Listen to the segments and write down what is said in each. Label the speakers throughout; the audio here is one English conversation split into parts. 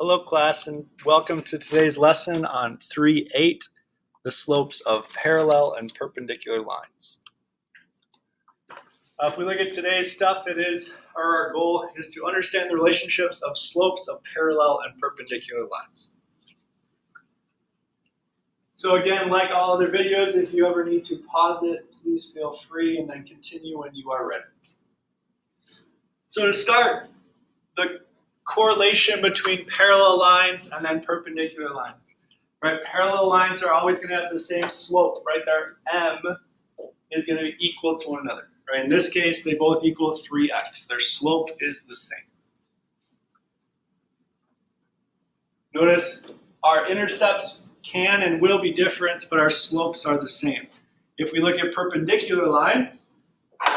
Speaker 1: Hello class, and welcome to today's lesson on 3.8, the slopes of parallel and perpendicular lines. If we look at today's stuff, our goal is to understand the relationships of slopes of parallel and perpendicular lines. So again, like all other videos, if you ever need to pause it, please feel free and then continue when you are ready. So to start, the correlation between parallel lines and then perpendicular lines. Right? Parallel lines are always going to have the same slope, right? Their m is going to be equal to one another. Right? In this case, they both equal 3x. Their slope is the same. Notice our intercepts can and will be different, but our slopes are the same. If we look at perpendicular lines,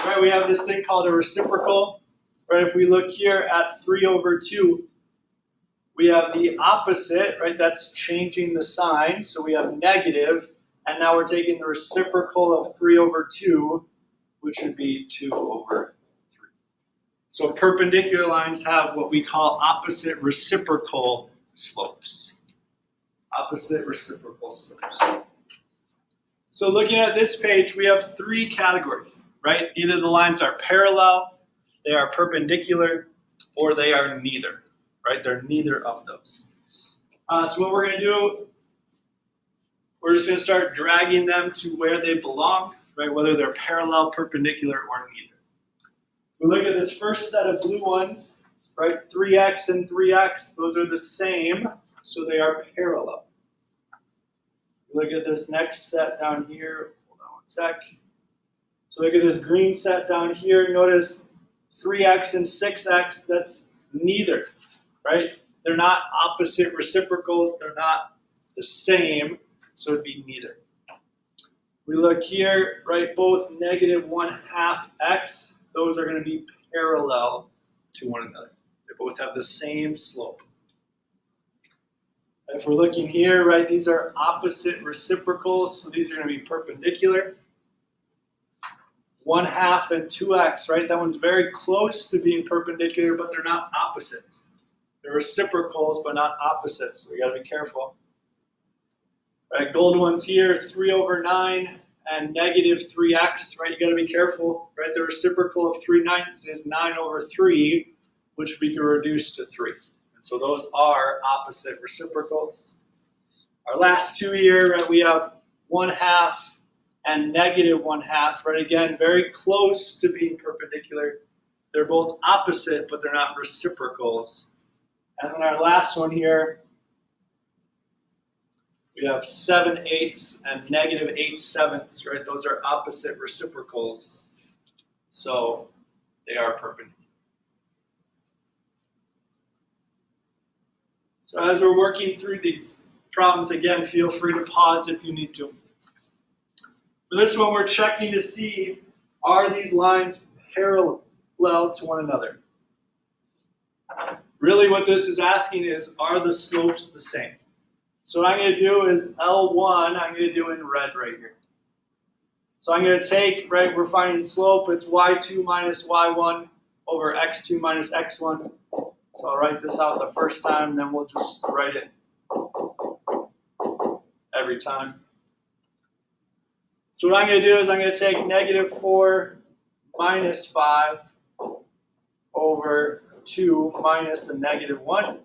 Speaker 1: right, we have this thing called a reciprocal. Right, if we look here at 3/2, we have the opposite, right? That's changing the sign. So we have negative, and now we're taking the reciprocal of 3/2, which would be 2/3. So perpendicular lines have what we call opposite reciprocal slopes. Opposite reciprocal slopes. So looking at this page, we have three categories, right? Either the lines are parallel, they are perpendicular, or they are neither, right? They're neither of those. So what we're going to do, we're just going to start dragging them to where they belong, right? Whether they're parallel, perpendicular, or neither. We look at this first set of blue ones, right? 3x and 3x, those are the same, so they are parallel. Look at this next set down here. Hold on one sec. So look at this green set down here. Notice 3x and 6x, that's neither, right? They're not opposite reciprocals, they're not the same, so it'd be neither. We look here, right, both -1/2 x, those are going to be parallel to one another. They both have the same slope. If we're looking here, right, these are opposite reciprocals, so these are going to be perpendicular. 1/2 and 2x, right? That one's very close to being perpendicular, but they're not opposites. They're reciprocals, but not opposites, so we got to be careful. Right, gold ones here, 3/9 and -3x, right? You got to be careful, right? The reciprocal of 3/9 is 9/3, which we can reduce to 3. And so those are opposite reciprocals. Our last two here, right, we have 1/2 and -1/2, right? Again, very close to being perpendicular. They're both opposite, but they're not reciprocals. And then our last one here, we have 7/8 and -8/7, right? Those are opposite reciprocals, so they are perpendicular. So as we're working through these problems, again, feel free to pause if you need to. For this one, we're checking to see, are these lines parallel to one another? Really what this is asking is, are the slopes the same? So what I'm going to do is L1, I'm going to do in red right here. So I'm going to take, right, we're finding slope, it's y2 minus y1 over x2 minus x1. So I'll write this out the first time, then we'll just write it every time. So what I'm going to do is I'm going to take -4 minus 5 over 2 minus a -1.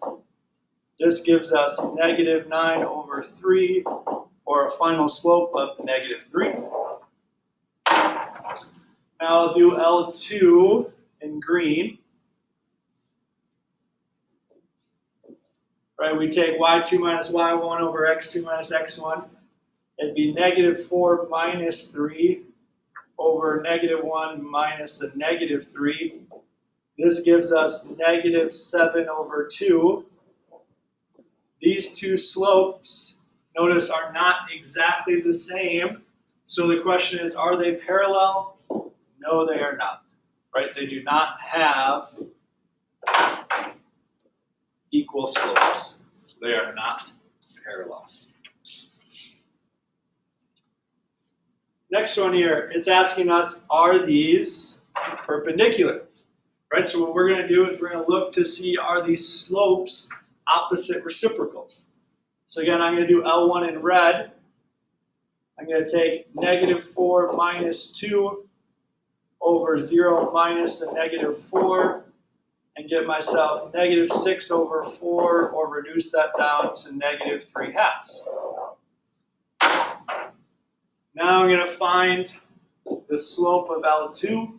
Speaker 1: This gives us -9/3, or a final slope of -3. Now I'll do L2 in green. Right, we take y2 minus y1 over x2 minus x1. It'd be -4 minus 3 over -1 minus a -3. This gives us -7/2. These two slopes, notice, are not exactly the same. So the question is, are they parallel? No, they are not. Right? They do not have equal slopes. So they are not parallel. Next one here, it's asking us, are these perpendicular? Right, so what we're going to do is we're going to look to see, are these slopes opposite reciprocals. So again, I'm going to do L1 in red. I'm going to take negative 4 minus 2 over 0 minus the negative 4 and get myself negative 6 over 4, or reduce that down to negative 3 halves. Now I'm going to find the slope of L2,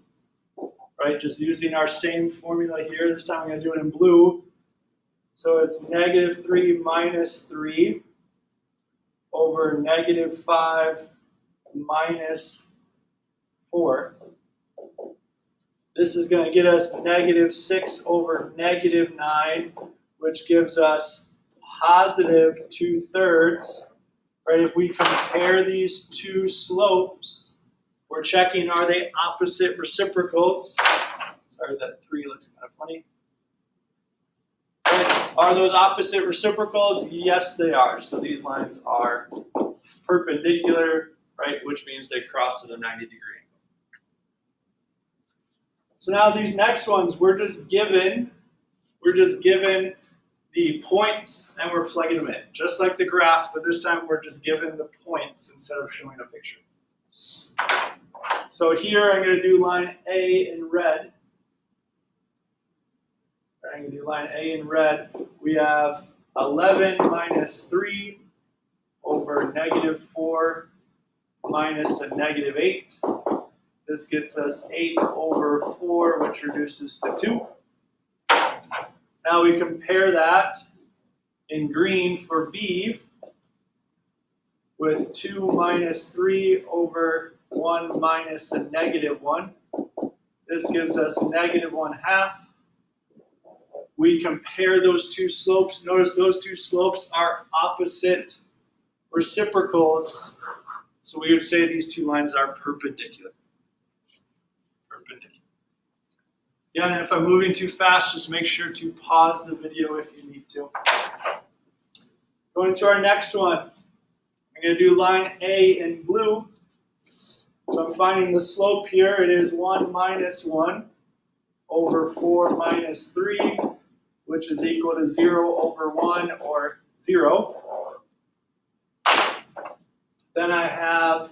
Speaker 1: right? Just using our same formula here. This time I'm going to do it in blue. So it's negative 3 minus 3 over negative 5 minus 4. This is going to get us negative 6 over negative 9, which gives us positive 2/3. Right? If we compare these two slopes, we're checking, are they opposite reciprocals? Sorry, that 3 looks kind of funny. Right? Are those opposite reciprocals? Yes, they are. So these lines are perpendicular, right? Which means they cross at a 90-degree angle. So now these next ones, we're just given the points and we're plugging them in, just like the graph, but this time we're just given the points instead of showing a picture. So here I'm going to do line A in red. I'm going to do line A in red. We have 11 minus 3 over negative 4 minus a negative 8. This gets us 8 over 4, which reduces to 2. Now we compare that in green for B with 2 minus 3 over 1 minus a negative 1. This gives us negative 1/2. We compare those two slopes. Notice those two slopes are opposite reciprocals. So we would say these two lines are perpendicular. Yeah, and if I'm moving too fast, just make sure to pause the video if you need to. Going to our next one. I'm going to do line A in blue. So I'm finding the slope here. It is 1 minus 1 over 4 minus 3, which is equal to 0 over 1, or 0. Then I have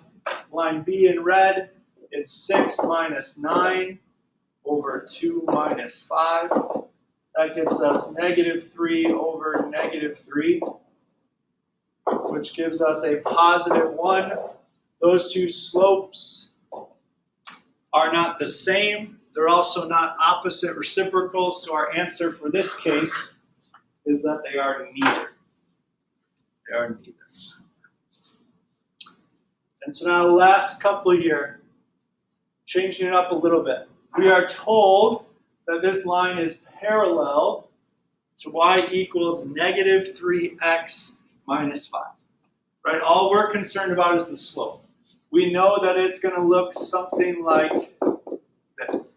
Speaker 1: line B in red. It's 6 minus 9 over 2 minus 5. That gets us negative 3 over negative 3, which gives us a positive 1. Those two slopes are not the same. They're also not opposite reciprocals, so our answer for this case is that they are neither. They are neither. And so now the last couple here, changing it up a little bit. We are told that this line is parallel to y equals negative 3x minus 5. Right? All we're concerned about is the slope. We know that it's going to look something like this.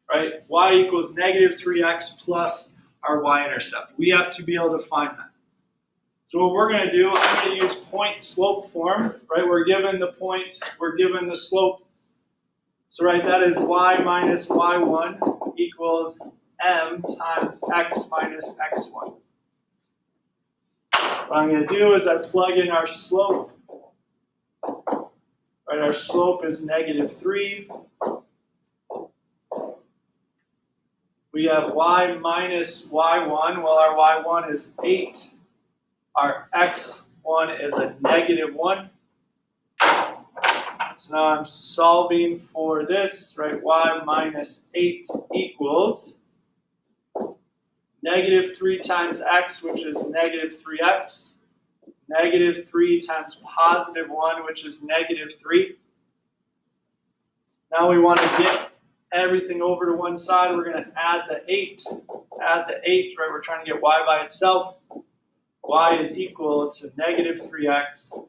Speaker 1: Right? Y equals negative 3x plus our y-intercept. We have to be able to find that. So what we're going to do, I'm going to use point slope form. Right? We're given the point, we're given the slope. So right, that is y minus y1 equals m times x minus x1. What I'm going to do is I plug in our slope. Right, our slope is negative 3. We have y minus y1. Well, our y1 is 8. Our x1 is a negative 1. So now I'm solving for this, right? Y minus 8 equals negative 3 times x, which is negative 3x. Negative 3 times positive 1, which is negative 3. Now we want to get everything over to one side. We're going to add the 8. Add the 8, right? We're trying to get y by itself. Y is equal to negative 3x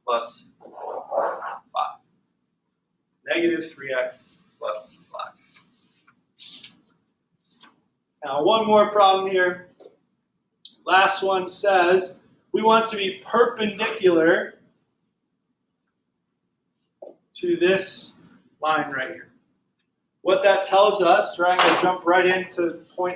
Speaker 1: plus 5. Negative 3x plus 5. Now, one more problem here. Last one says we want to be perpendicular to this line right here. What that tells us, right, I'm going to jump right into point